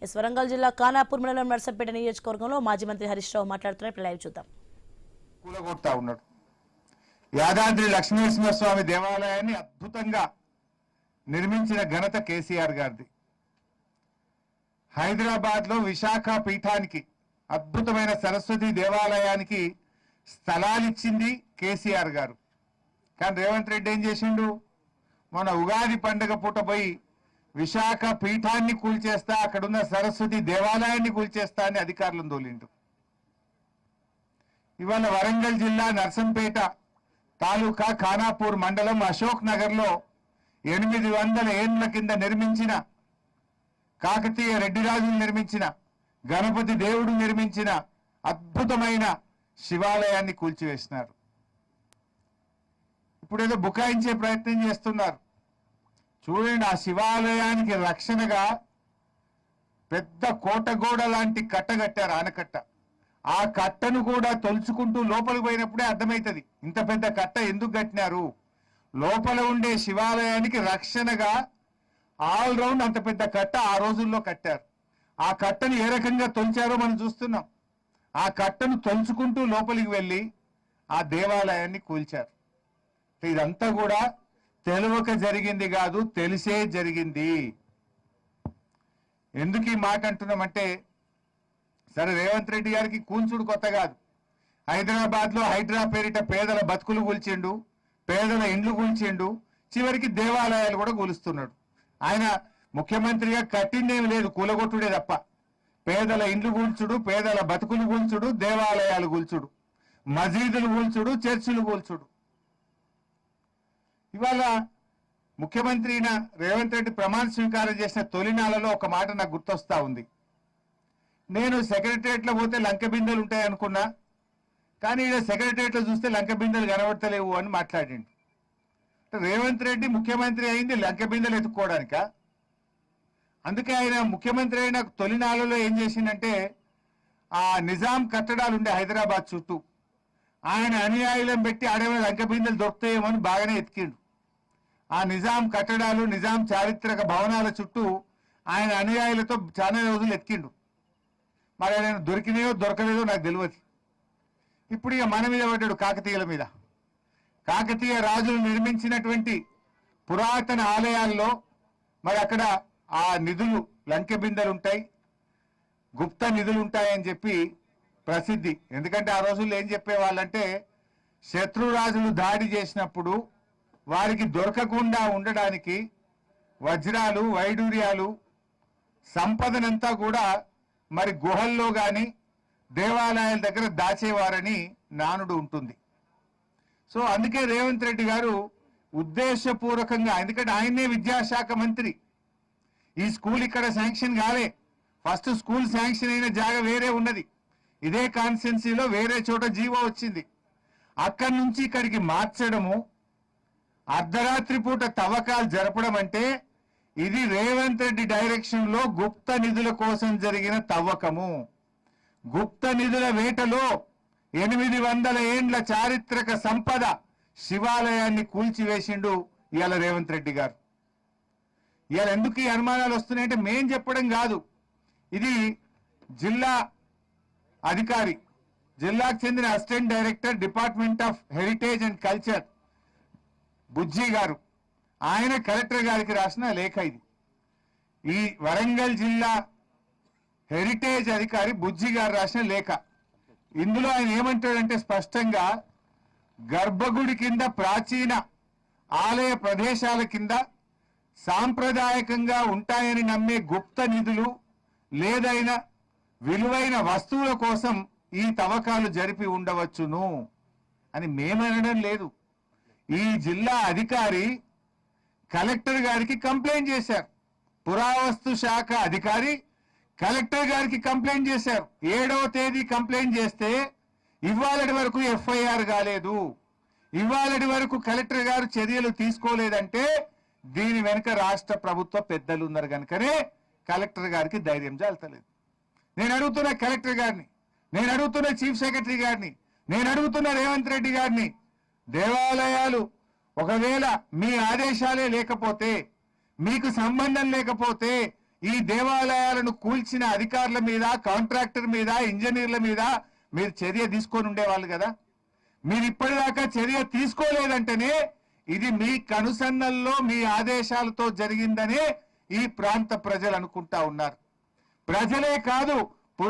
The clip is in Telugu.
వరంగల్ జిల్లా ఖానాపూర్ మండలం నర్సంపేట నియోజకవర్గంలో మాజీ మంత్రి హరీష్ రావు మాట్లాడుతున్నారు. లైవ్ చూద్దాం. కూలగొడతా ఉన్నాడు. యాదాద్రి లక్ష్మీనరసింహస్వామి దేవాలయాన్ని అద్భుతంగా నిర్మించిన ఘనత కేసీఆర్ గారిది. హైదరాబాద్ లో విశాఖ పీఠానికి అద్భుతమైన సరస్వతి దేవాలయానికి స్థలాలిచ్చింది కేసీఆర్ గారు. కానీ రేవంత్ రెడ్డి ఏం చేసిండు? మన ఉగాది పండుగ పూట పోయి విశాఖ పీఠాన్ని కూల్చేస్తా, అక్కడున్న సరస్వతి దేవాలయాన్ని కూల్చేస్తా అని అధికారులను తోలిండు. ఇవాళ వరంగల్ జిల్లా నర్సంపేట తాలూకా ఖానాపూర్ మండలం అశోక్ నగర్ లో 800 ఏళ్ల కింద నిర్మించిన కాకతీయ రెడ్డిరాజులు నిర్మించిన గణపతి దేవుడు నిర్మించిన అద్భుతమైన శివాలయాన్ని కూల్చివేసినారు. ఇప్పుడేదో బుకాయించే ప్రయత్నం చేస్తున్నారు. చూడండి, ఆ శివాలయానికి రక్షణగా పెద్ద కోటగోడ లాంటి కట్ట కట్టారు, ఆనకట్ట. ఆ కట్టను కూడా తొలుచుకుంటూ లోపలికి పోయినప్పుడే అర్థమవుతుంది ఇంత పెద్ద కట్ట ఎందుకు కట్టినారు. లోపల ఉండే శివాలయానికి రక్షణగా ఆల్ రౌండ్ అంత పెద్ద కట్ట ఆ రోజుల్లో కట్టారు. ఆ కట్టను ఏ రకంగా తొలిచారో మనం చూస్తున్నాం. ఆ కట్టను తొలుచుకుంటూ లోపలికి వెళ్ళి ఆ దేవాలయాన్ని కూల్చారు. ఇదంతా కూడా తెలియక జరిగింది కాదు, తెలిసే జరిగింది. ఎందుకు ఈ మాట అంటున్నామంటే, సరే రేవంత్ రెడ్డి గారికి కూల్చుడు కొత్త కాదు. హైదరాబాద్ లో హైడ్రా పేరిట పేదల బతుకులు కూల్చిండు, పేదల ఇండ్లు కూల్చిండు, చివరికి దేవాలయాలు కూడా కూలుస్తున్నాడు. ఆయన ముఖ్యమంత్రిగా కట్టిందేమి లేదు, కూలగొట్టుడే తప్ప. పేదల ఇండ్లు కూల్చుడు, పేదల బతుకులు కూల్చుడు, దేవాలయాలు కూల్చుడు, మసీదులు కూల్చుడు, చర్చిలు కూల్చుడు. ఇవాళ ముఖ్యమంత్రి రేవంత్ రెడ్డి ప్రమాణ స్వీకారం చేసిన తొలినాలలో ఒక మాట నాకు గుర్తొస్తా ఉంది. నేను సెక్రటరియట్ లో పోతే లంక బిందెలు ఉంటాయి అనుకున్నా, కానీ ఇక్కడ సెక్రటరియట్ లో చూస్తే లంక బిందెలు కనబడతలేవు అని మాట్లాడిండు. రేవంత్ రెడ్డి ముఖ్యమంత్రి అయింది లంక బిందెలు ఎత్తుక్కోవడానిక? అందుకే ఆయన ముఖ్యమంత్రి అయిన తొలినాలలో ఏం చేసిందంటే, ఆ నిజాం కట్టడాలు ఉండే హైదరాబాద్ చుట్టూ ఆయన అనుయాయులను పెట్టి ఆడేమైనా లంక బిందెలు దొరుకుతాయేమని బాగానే ఎతికిండు. ఆ నిజాం కట్టడాలు, నిజాం చారిత్రక భవనాల చుట్టూ ఆయన అనుయాయులతో చాలా రోజులు ఎతికిండు. మరి ఆయన దొరికినాయో దొరకలేదో నాకు తెలియదు. ఇప్పుడు ఇక మన మీద పడ్డాడు, కాకతీయుల మీద. కాకతీయ రాజులు నిర్మించినటువంటి పురాతన ఆలయాల్లో మరి అక్కడ ఆ నిధులు, లంకె బిందెలు ఉంటాయి, గుప్త నిధులు ఉంటాయని చెప్పి ప్రసిద్ధి. ఎందుకంటే ఆ రోజుల్లో ఏం చెప్పేవాళ్ళంటే, శత్రురాజులు దాడి చేసినప్పుడు వారికి దొరకకుండా ఉండడానికి వజ్రాలు, వైడూర్యాలు, సంపదనంతా కూడా మరి గుహల్లో గాని దేవాలయాల దగ్గర దాచేవారని నానుడు ఉంటుంది. సో అందుకే రేవంత్ రెడ్డి గారు ఉద్దేశపూర్వకంగా, ఎందుకంటే ఆయనే విద్యాశాఖ మంత్రి, ఈ స్కూల్ ఇక్కడ శాంక్షన్ కాలే. ఫస్ట్ స్కూల్ శాంక్షన్ అయిన జాగా వేరే ఉన్నది, ఇదే కాన్స్టిట్యున్సీలో వేరే చోట జీవో వచ్చింది. అక్కడి నుంచి ఇక్కడికి మార్చడము, అర్ధరాత్రి పూట తవ్వకాలు జరపడం అంటే ఇది రేవంత్ రెడ్డి డైరెక్షన్ లో గుప్త నిధుల కోసం జరిగిన తవ్వకము. గుప్త నిధుల వేటలో 800 ఏండ్ల చారిత్రక సంపద శివాలయాన్ని కూల్చివేసిండు ఇవాళ రేవంత్ రెడ్డి గారు. ఇవాళ ఎందుకు ఈ అనుమానాలు వస్తున్నాయంటే మేం చెప్పడం కాదు, ఇది జిల్లా అధికారి, జిల్లాకు చెందిన assistant director department of heritage and culture Bujji గారు, ఆయన కలెక్టర్ గారికి రాసిన లేఖ ఇది. ఈ వరంగల్ జిల్లా హెరిటేజ్ అధికారి బుజ్జి గారు రాసిన లేఖ. ఇందులో ఆయన ఏమంటాడంటే స్పష్టంగా, గర్భగుడి కింద, ప్రాచీన ఆలయ ప్రదేశాల కింద సాంప్రదాయకంగా ఉంటాయని నమ్మే గుప్త నిధులు లేదైనా విలువైన వస్తువుల కోసం ఈ తవ్వకాలు జరిపి ఉండవచ్చును అని మేమనడం లేదు. ఈ జిల్లా అధికారి కలెక్టర్ గారికి కంప్లైంట్ చేశారు. పురావస్తు శాఖ అధికారి కలెక్టర్ గారికి కంప్లైంట్ చేశారు. 7వ తేదీ కంప్లైంట్ చేస్తే ఇవాళటి వరకు ఎఫ్ఐఆర్ కాలేదు. ఇవాళటి వరకు కలెక్టర్ గారు చర్యలు తీసుకోలేదంటే దీని వెనుక రాష్ట్ర ప్రభుత్వ పెద్దలు ఉన్నారు కనుకనే కలెక్టర్ గారికి ధైర్యం చాలతలేదు. నేను అడుగుతున్న కలెక్టర్ గారిని, నేను అడుగుతున్న చీఫ్ సెక్రటరీ గారిని, నేను అడుగుతున్న రేవంత్ రెడ్డి గారిని, దేవాలయాలు ఒకవేళ మీ ఆదేశాలే లేకపోతే, మీకు సంబంధం లేకపోతే ఈ దేవాలయాలను కూల్చిన అధికారుల మీద, కాంట్రాక్టర్ మీద, ఇంజనీర్ల మీద మీరు చర్య తీసుకొని ఉండేవాళ్ళు కదా. మీరు ఇప్పటిదాకా చర్య తీసుకోలేదంటేనే ఇది మీ కనుసన్నల్లో మీ ఆదేశాలతో జరిగిందనే ఈ ప్రాంత ప్రజలు అనుకుంటా ఉన్నారు. ప్రజలే కాదు,